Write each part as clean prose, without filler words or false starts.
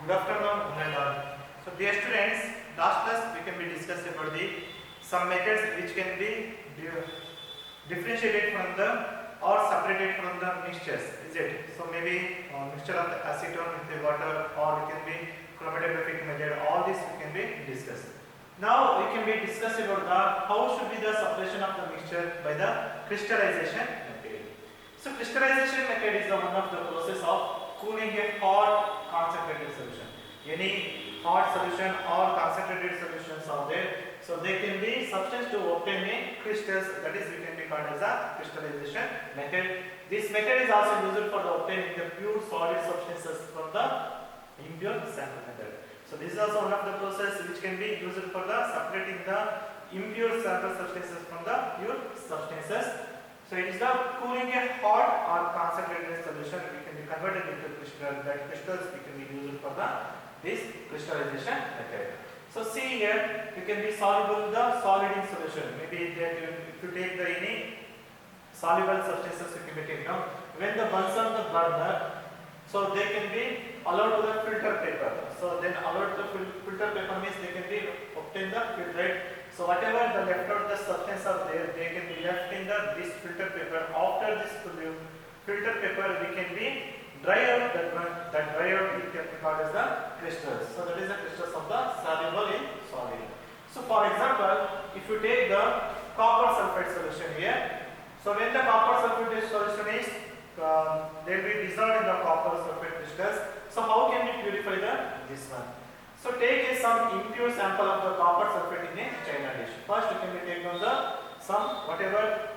Good afternoon, one and all. So, dear students, last class we can be discussed about the some methods which can be differentiated from the or separated from the mixtures. Is it? So maybe mixture of the acetone with the water, or it can be chromatographic method. All this we can be discussed. Now we can be discussed about the how should be the separation of the mixture by the crystallization method. So crystallization method is the one of the process of cooling a hot concentrated solution. Any hot solution or concentrated solutions are there, so they can be substance to obtain a crystals, that is we can be called as a crystallization method. This method is also used for the obtaining the pure solid substances from the impure sample method. So this is also one of the process which can be used for the separating the impure sample substances from the pure substances. So it is the cooling a hot or concentrated solution, we can be converted into crystal. That crystals we can be used for the this crystallization method. So see here, you can be soluble the solid in solution. Maybe that if you take the any soluble substances you can be taken now. When the Bunsen the burner, so they can be allowed to the filter paper. So then allowed to filter paper means they can be obtain the filtrate. So whatever the left out the substance are there, they can be left in the this filter paper. After this filter paper, we can be dry out that one. That dry out we can be called as the crystals. So that is the crystals of the soluble in solid. So for example, if you take the copper sulfate solution here, so when the copper sulfate solution is they will be dissolved in the copper sulfate crystals. So how can we purify this one? So take some impure sample of the copper sulfate in a china dish. First you can be taken on the some whatever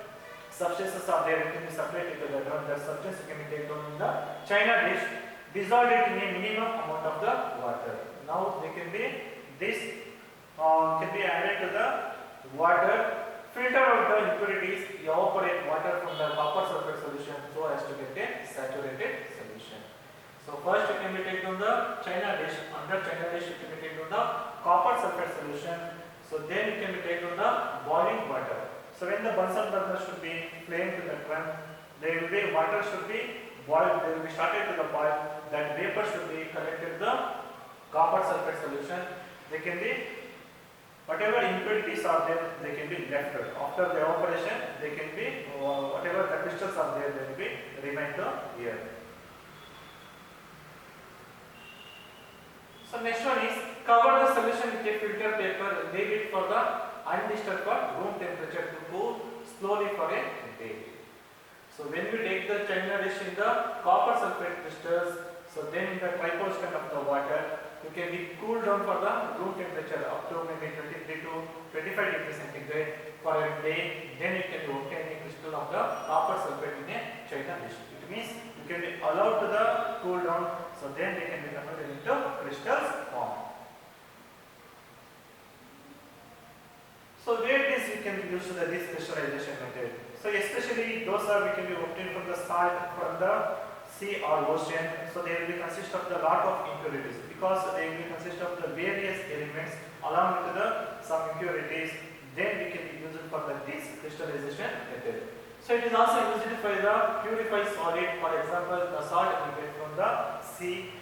substances are there, it can be separated to the ground. That substance can be taken in the china dish, dissolved it in a minimum amount of the water. Now they can be this can be added to the water, filter out the impurities, evaporate water from the copper sulfate solution so as to get a saturated solution. So first you can be taken on the china dish. Under china dish you can be taken on the copper sulfate solution. So then you can be taken on the boiling water. So when the Bunsen burner should be flamed to the front, there will be water should be boiled, they will be started to the boil, that vapor should be collected the copper sulfate solution. They can be whatever impurities are there, they can be left out. After the evaporation, they can be whatever the crystals are there, they will be remain here. So next one is cover the solution with a filter paper, leave it for the undisturbed room temperature to cool slowly for a day. So when we take the china dish in the copper sulfate crystals, so then in the triportion of the water, you can be cooled down for the room temperature up to maybe 23 to 25 degrees centigrade for a day. Then you can obtain a crystal of the copper sulfate in a china dish. It means you can be allowed to the cool down, so then they can be converted into crystals form. So where this we can use this crystallization method. So especially those are we can be obtained from the salt from the sea or ocean. So they will be consist of the lot of impurities, because they will consist of the various elements along with the some impurities. Then we can use it for the this crystallization method. So it is also used for the purify solid. For example, the salt we get from the sea.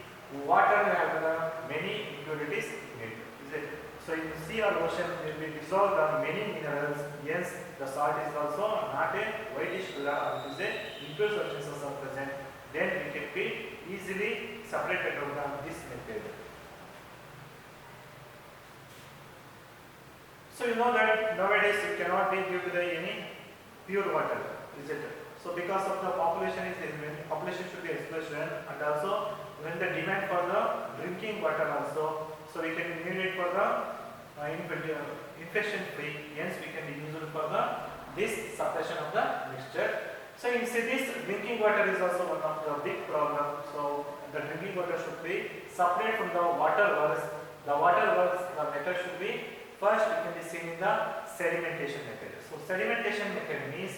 Water have many impurities in it. Is it? So in the sea or ocean, will be dissolved on many minerals. Hence, the salt is also not a whitish color, it is a impure substances are present. Then we can be easily separated out of this method. So you know that nowadays you cannot be due to the any pure water, is it? So because of the population is population should be explosion, and also when the demand for the drinking water also, so we can need it for the infection free. Hence we can be used for the this separation of the mixture. So in cities, drinking water is also one of the big problem. So the drinking water should be separate from the water works. The water works, the method should be first you can be seen in the sedimentation method. So sedimentation method means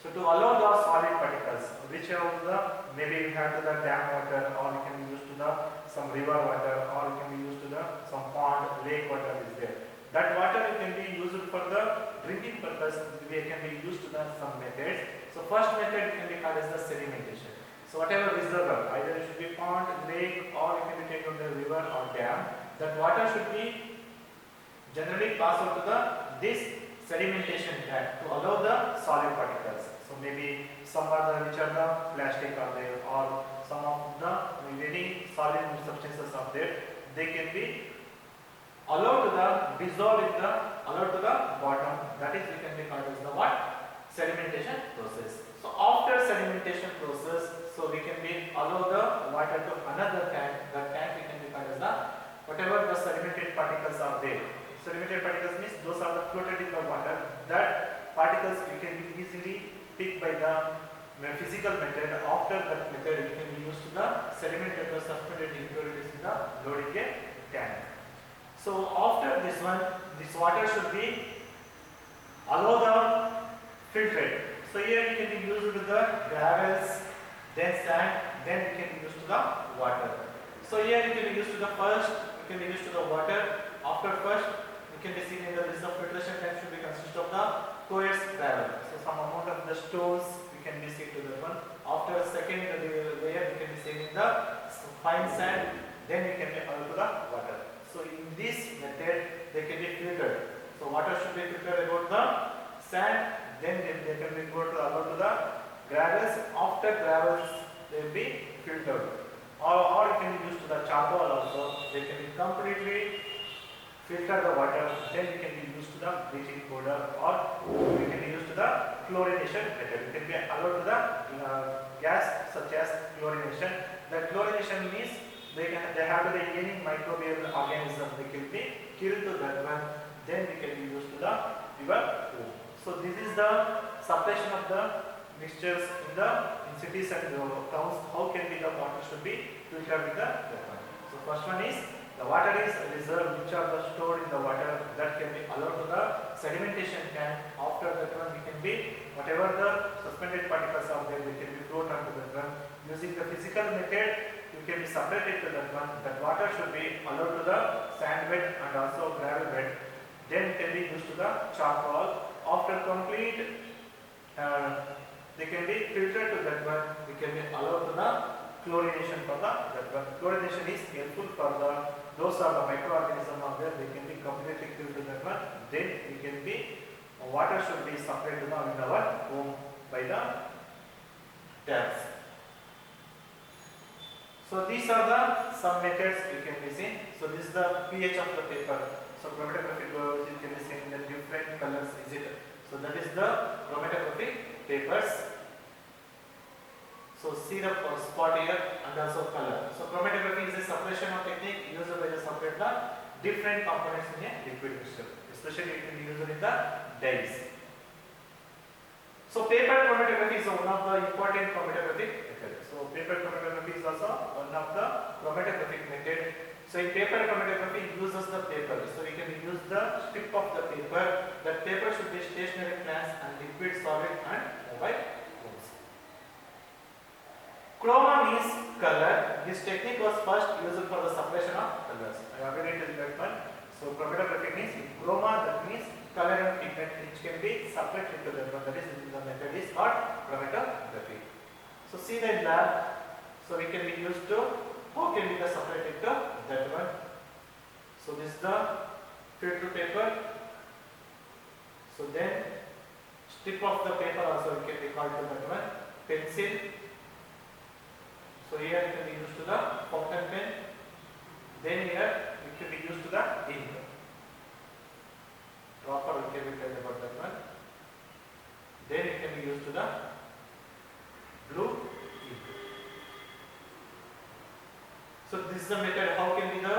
so to allow the solid particles, which are the maybe you have to the dam water, or you can be used to the some river water, or you can be used to the some pond, lake water is there. That water can be used for the drinking purpose. We can be used to the some methods. So first method can be called as the sedimentation. So whatever reservoir, either it should be pond, lake, or it can be taken from the river or dam, that water should be generally pass out to the this sedimentation tank to allow the solid particles. So maybe some are the which are the plastic are there, or some of the very solid substances are there. They can be allowed to the dissolve in the allowed to the bottom. That is we can be called as the what? Sedimentation process. So after sedimentation process, so we can be allow the water to another tank. That tank we can be called as the whatever the sedimented particles are there. Sedimented particles means those are the floated in the water. That particles we can be easily picked by the physical method. After that method, it can be used to the sedimented or suspended impurities in the loading tank. So after this one, this water should be allow the filtrate. So here it can be used with the gravels, then sand, then it can be used to the water. So here it can be used to the first, it can be used to the water. After first, you can be seen in the list of filtration tank should be consist of the coarse gravel. So some amount of the stones we can be seen to that one. After second layer we can be seen in the fine sand, then we can be added to the water. So in this method they can be filtered. So water should be filtered about the sand, then they can be go to about to the gravels. After gravels they will be filtered. Or it can be used to the charcoal also. They can be completely filter the water, then we can be used to the bleaching powder, or we can be used to the chlorination method. We can be allowed to the gas such as chlorination. The chlorination means they have to be any microbial organism they can be killed to that one, then we can be used to the river home. So this is the separation of the mixtures in cities and towns. How can be the water should be filtered with the one. So first one is the water is reserved, which are the stored in the water, that can be allowed to the sedimentation tank. After that one, we can be whatever the suspended particles are there, they can be float onto that one. Using the physical method, you can be separated to that one. That water should be allowed to the sand bed and also gravel bed. Then it can be used to the charcoal. After complete, they can be filtered to that one. We can be allowed to the chlorination for that one. Chlorination is helpful for those are the microorganisms are there, they can be completely killed to that one. Then we can be water should be separated in our home by the taps. So these are the some methods you can be seen. So this is the pH of the paper. So chromatographic you can be seen in the different colors. Is it? So that is the chromatographic papers. So see the spot here and also color. So chromatography is a separation of technique used by the separate the different components in a liquid crystal. Especially it will be used in the dyes. So paper chromatography is one of the important chromatographic methods. So paper chromatography is also one of the chromatographic method. So in paper chromatography it uses the paper. So we can use the strip of the paper. That paper should be stationary plants and liquid, solid and mobile. Chroma means color. This technique was first used for the separation of colors. I already told that one. So chromatography means chroma, that means color and pigment which can be separated into that one. That is the method is called chromatography. So see the lab. So we can be used to how can we separate it to that one. So this is the filter paper. So then strip of the paper also can be called to that one. Pencil. So here it can be used to the fountain pen. Then here it can be used to the ink. Dropper we can be told about that one. Then it can be used to the blue ink. So this is the method how can be the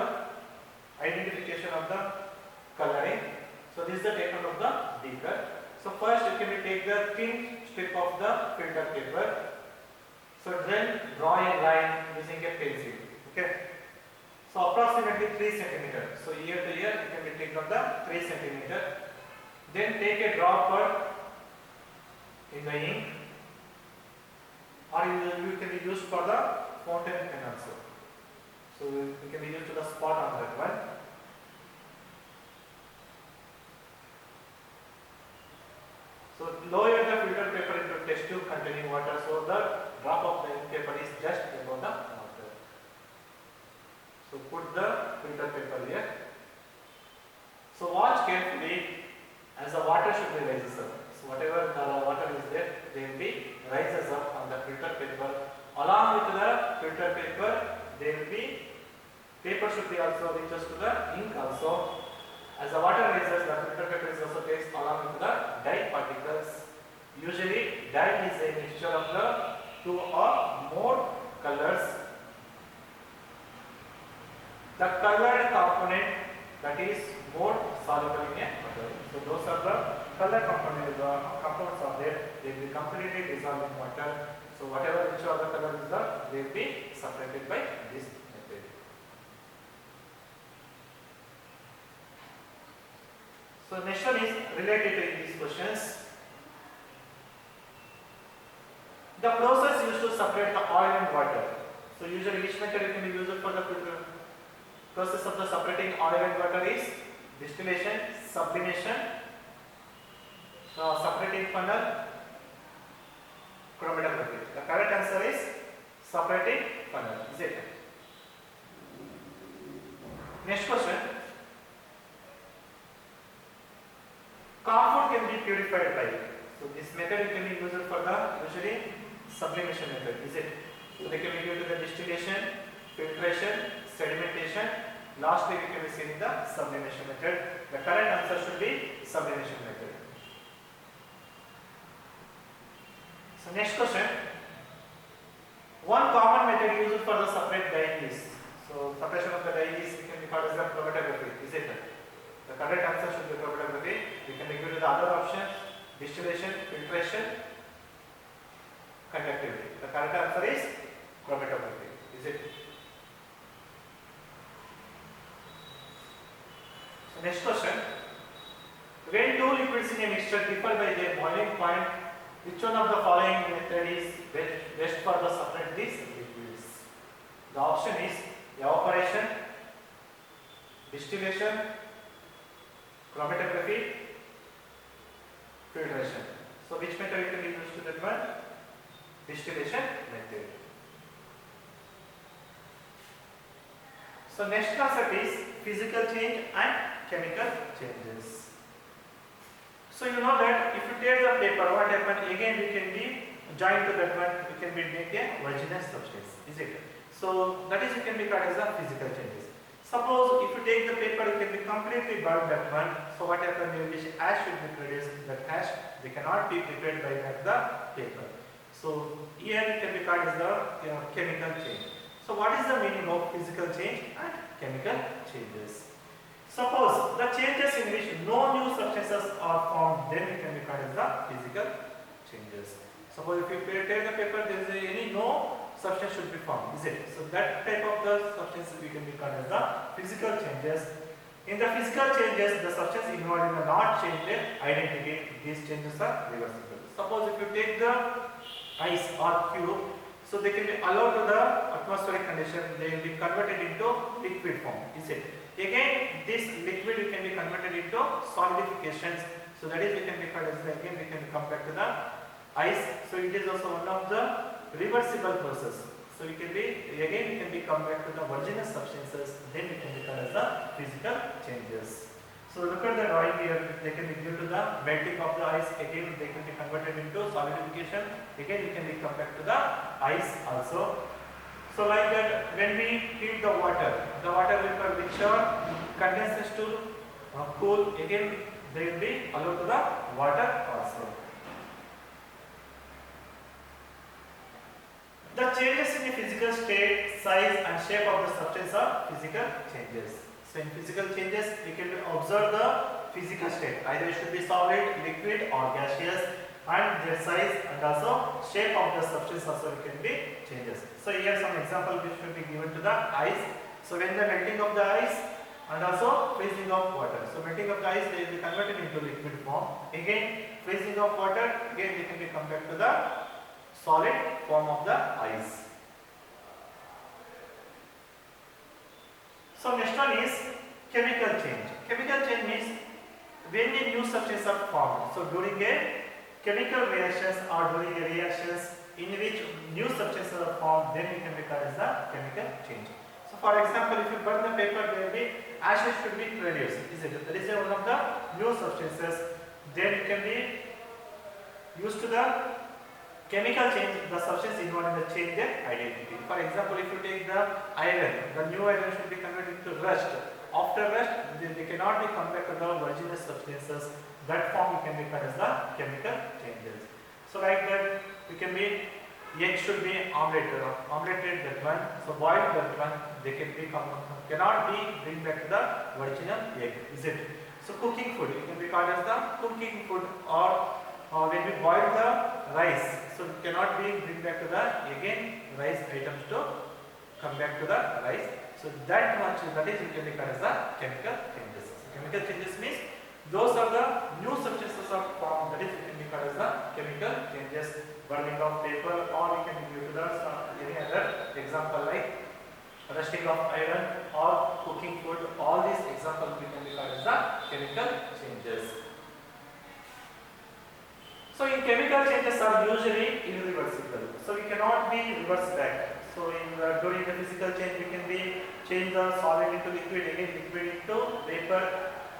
identification of the coloring. So this is the technique of the beaker. So first you can take the thin strip of the filter paper. So then draw a line using a pencil. Okay. So approximately 3 cm. So here to here you can be taken of the 3 cm. Then take a dropper in the ink, or you can be used for the fountain pen also. So you can be used to the spot on that one. So lower the filter paper into test tube containing water, so the drop of the ink paper is rises up on the filter paper. Along with the filter paper, there will be paper should be also reaches to the ink also. As the water rises, the filter paper is also takes along with the dye particles. Usually, dye is a mixture of the two or more colors. The colored component that is more soluble in a water. So those are the color components. The compounds are there. They will be completely dissolved in water. So whatever which are the color is there, they will be separated by this method. So next one is related to these questions. The process used to separate the oil and water. So usually which method can be used for the process of the separating oil and water is distillation, sublimation, separating funnel, chromatography. The correct answer is separating funnel. Is it? Next question. Compound can be purified by. So this method can be used for the usually sublimation method. Is it? So they can be used to the distillation, filtration, sedimentation. Lastly, we can be seeing the sublimation method. The correct answer should be sublimation method. So next question. One common method used for the separate dye is. So separation of the dye is can be called as the chromatography. Is it? The correct answer should be chromatography. We can give you the other options: distillation, filtration, conductivity. The correct answer is chromatography. Is it? So next question. When two liquids in a mixture differ by their boiling point, which one of the following method is best for the separate these liquids? The option is evaporation, distillation, chromatography, filtration. So which method can be used to that one? Distillation method. So next concept is physical change and chemical changes. So you know that if you take the paper, what happens? Again we can be joined to that one, we can be make a homogeneous substance. Is it? So that is you can be called as the physical changes. Suppose if you take the paper, you can be completely burned that one. So what happens? Which ash should be produced. That ash they cannot be prepared by the paper. So here it can be called as the chemical change. So what is the meaning of physical change and chemical changes? Suppose the changes in which no new substances are formed, then it can be called as the physical changes. Suppose if you take the paper, there is any no substance should be formed, is it? So that type of the substances we can be called as the physical changes. In the physical changes, the substance involved in the not change their identity. These changes are reversible. Suppose if you take the ice or cube, so they can be allowed to the atmospheric condition, they will be converted into liquid form, is it? Again, this liquid can be converted into solidifications. So that is we can be called as again we can come back to the ice. So it is also one of the reversible process. So we can be again we can be come back to the homogeneous substances. Then we can be called as the physical changes. So look at the drawing here. They can be due to the melting of the ice. Again they can be converted into solidification. Again we can be come back to the ice also. So like that, when we heat the water vapor which are condenses to cool, again they will be allowed to the water also. The changes in the physical state, size and shape of the substance are physical changes. So in physical changes, we can observe the physical state. Either it should be solid, liquid or gaseous, and their size and also shape of the substance also can be changes. So here some example which should be given to the ice. So when the melting of the ice and also freezing of water. So melting of the ice they will be converted into liquid form. Again freezing of water, again they can be compared to the solid form of the ice. So next one is chemical change. Chemical change means when a new substance are formed. So during a chemical reactions or during the reactions in which new substances are formed, then we can be called as the chemical change. So for example, if you burn the paper, there will be ashes should be produced. Is it? That is one of the new substances. Then it can be used to the chemical change, the substance involved in the change their identity. For example, if you take the iron, the new iron should be converted into rust. After rust, they cannot be compared to the original substances. That form can be called as the chemical changes. So like that, we can be egg should be omelette that one. So boiled that one, they can be cannot be bring back to the original egg, is it? So cooking food, it can be called as the cooking food, or when we boil the rice, so it cannot be bring back to the again rice items to come back to the rice. So that much, that is, we can be called as the chemical changes. Chemical changes means those are the new substances are formed, that is, we can be called as the chemical changes. Burning of paper, or we can give to the any other example like rusting of iron or cooking food. All these examples we can be called as the chemical changes. So in chemical changes are usually irreversible. So we cannot be reversed back. So in during the physical change, we can be change the solid into liquid, again liquid into vapor,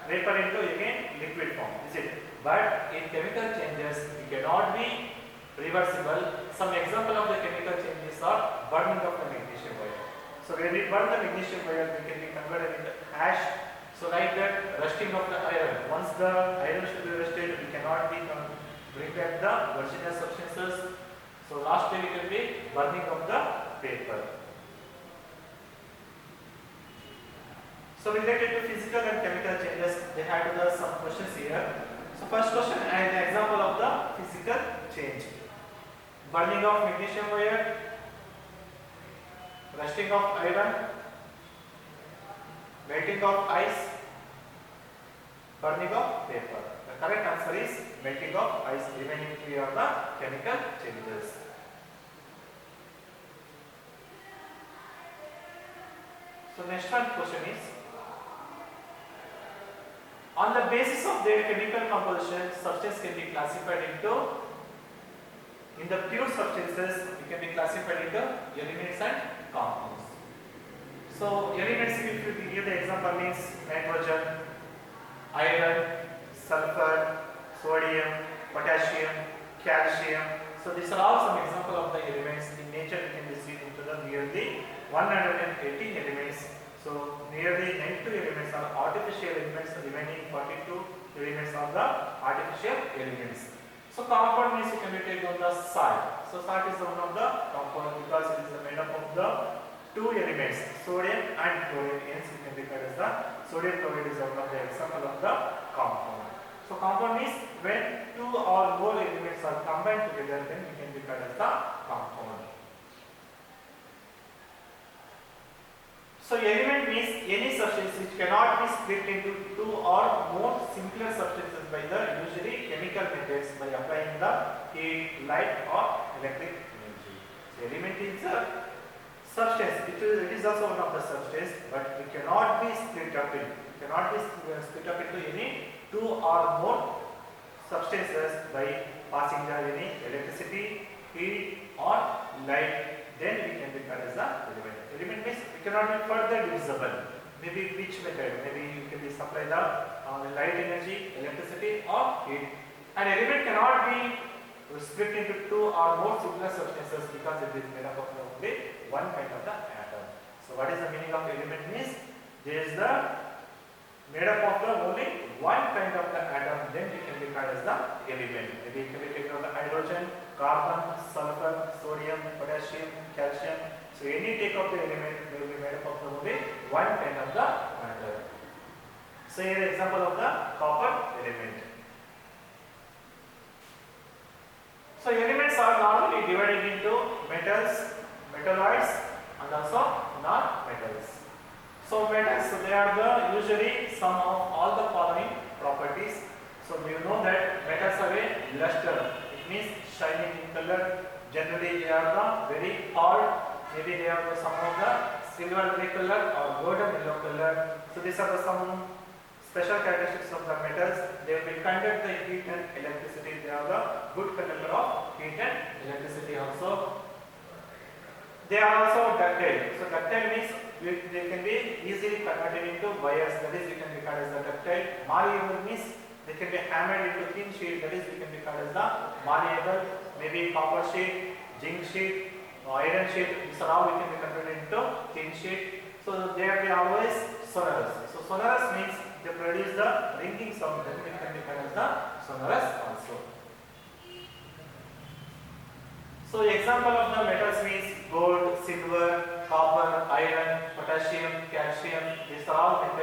vapor into again liquid form, is it? But in chemical changes, we cannot be reversible. Some example of the chemical changes are burning of the magnesium wire. So when we burn the magnesium wire, we can be converted into ash. So like that, rusting of the iron. Once the iron should be rusted, we cannot be bring back the original substances. So lastly, we can be burning of the paper. So related to physical and chemical changes, they had some questions here. So first question, an example of the physical change. Burning of magnesium wire, rusting of iron, melting of ice, burning of paper. The correct answer is melting of ice. Remaining three are the chemical changes. So next one question is, on the basis of their chemical composition, substance can be classified into, in the pure substances, it can be classified into elements and compounds. So elements, if you give the example, means nitrogen, iron, sulfur, sodium, potassium, calcium. So these are all some example of the elements. In nature, we can be seen into the nearly 180 elements. So nearly 92 elements are artificial elements, the remaining 42 elements are the artificial elements. So compound means you can be taken on the salt. So salt is one of the compound because it is made up of the two elements, sodium and chlorine. Hence we can refer as the sodium chloride is one of the example of the compound. So compound means when two or more elements are combined together, then we can refer as the compound. So element means any substance which cannot be split into two or more simpler substances by the usually chemical methods by applying the heat, light or electric energy. So element is a substance. It is also one of the substance, but it cannot be split up in. It cannot be split up into any two or more substances by passing the any electricity, heat or light. Then we can refer as the element. Element means it cannot be further divisible. Maybe which method? Maybe you can be supply the light energy, electricity or heat. An element cannot be split into two or more similar substances because it is made up of only one kind of the atom. So what is the meaning of element means? There is the made up of the only one kind of the atom, then we can be called as the element. Maybe it can be taken of the hydrogen, carbon, sulfur, sodium, potassium, calcium. So any take of the element will be made up of the only one kind of the matter. So here example of the copper element. So elements are normally divided into metals, metalloids and also non-metals. So metals, so they are the usually some of all the following properties. So you know that metals are a luster. It means shining in color. Generally they are the very hard. Maybe they are the some of the silver gray color or golden yellow color. So these are the some special characteristics of the metals. They will conduct the heat and electricity. They are the good conductor of heat and electricity also. They are also ductile. So ductile means they can be easily converted into wires. That is, we can be called as the ductile. Malleable means they can be hammered into thin sheet. That is, we can be called as the malleable. maybe copper sheet, zinc sheet, iron sheet. These are all we can be converted into tin sheet. So they are always sonorous. So sonorous means they produce the ringing sound. Then it can be called as the sonorous also. So example of the metals means gold, silver, copper, iron, potassium, calcium. These are all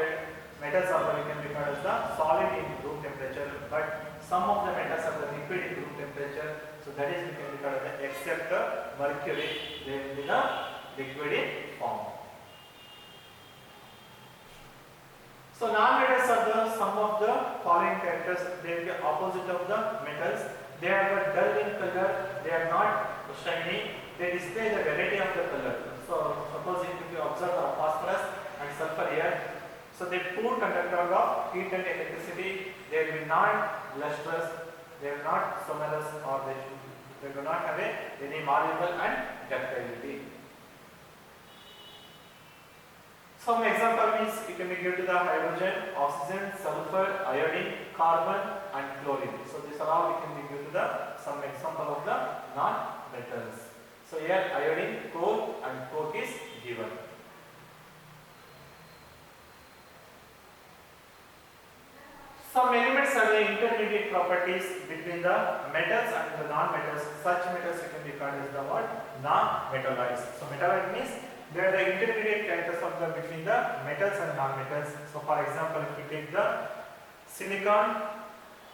metals are we can be called as the solid in room temperature. But some of the metals are the liquid in room temperature. So that is we can be called as the except the mercury. They will be the liquid in form. So non-metals are the sum of the following characters. They will be opposite of the metals. They are dull in color. They are not shiny. They display the variety of the color. So suppose if you observe the phosphorus and sulfur here, so they poor conductor of heat and electricity. They will be not lustrous. They are not sonorous, or they do not have any malleable and ductility. Some example means you can be given to the hydrogen, oxygen, sulfur, iodine, carbon and chlorine. So these are all we can be given to the some example of the non-metals. So here iodine, coal and coke is given. Some elements have the intermediate properties between the metals and the non-metals. Such metals can be called as the what? Non-metalloids. So metalloid means they are the intermediate characters of the between the metals and non-metals. So for example, if we take the silicon,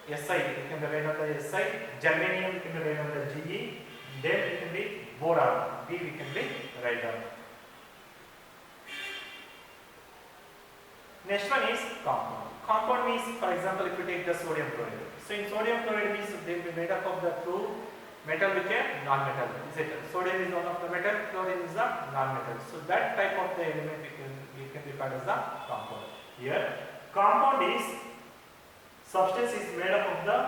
Si, we can write on the Si, germanium we can write on the Ge, then it can be boron, B we can be write down. Next one is compound. Compound means, for example, if we take the sodium chloride. So in sodium chloride means they will be made up of the two metal with a non-metal. Is it? Sodium is one of the metal, chlorine is the non-metal. So that type of the element we can be called as the compound. Here, compound is substance is made up of the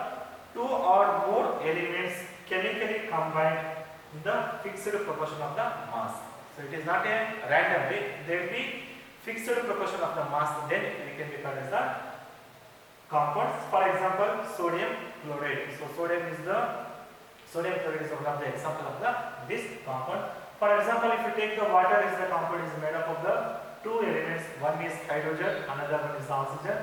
two or more elements chemically combined in the fixed proportion of the mass. So it is not a randomly. There will be fixed proportion of the mass. Then we can be called as the compounds. For example, sodium chloride. So sodium chloride is one of the example of this compound. For example, if you take the water, is the compound is made up of the two elements. One is hydrogen, another one is oxygen.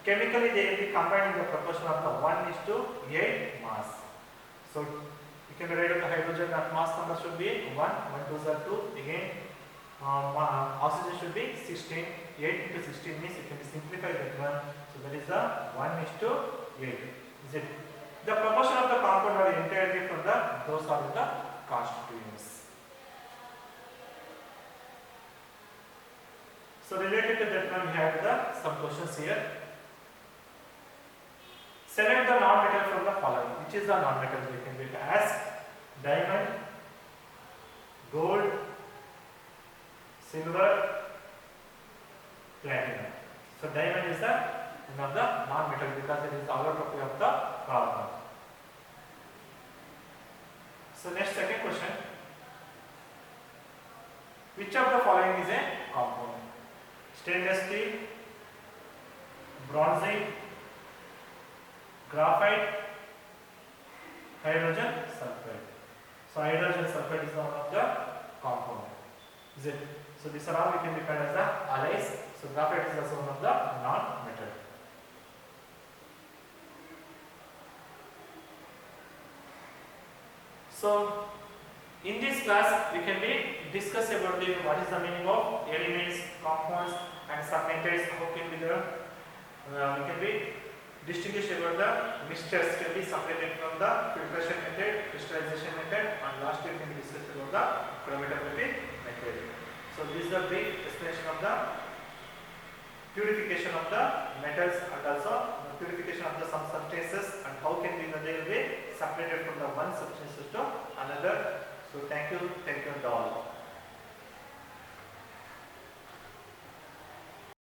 Chemically, they will be combined in the proportion of the 1:8 mass. So you can write the hydrogen mass number should be 1, 1 2s are 2. Again, oxygen should be 16. 8 into 16 means you can simplify that one. So that is the 1:8. Is it? The proportion of the compound are entirely from those are the constituents. So related to that one, we have some questions here. Select the non-metal from the following. Which is the non-metal? We can be as diamond, gold, silver, platinum. So diamond is the one of the non-metal because it is the allotropy of the carbon. So next second question. Which of the following is a compound? Stainless steel, bronzite, graphite, hydrogen sulfide. So hydrogen sulfide is one of the compound. Is it? So these are all we can be called as the alloys. So graphite is also one of the non-metal. So in this class we can be discuss about what is the meaning of elements, compounds and some methods. How can be the we can be distinguish about the mixtures can be separated from the filtration method, crystallization method, and lastly we can discuss about the chromatography method. So this is the brief explanation of the purification of the metals and also the purification of the some substances and how can be they will be separated from the one substance to another. So thank you and all.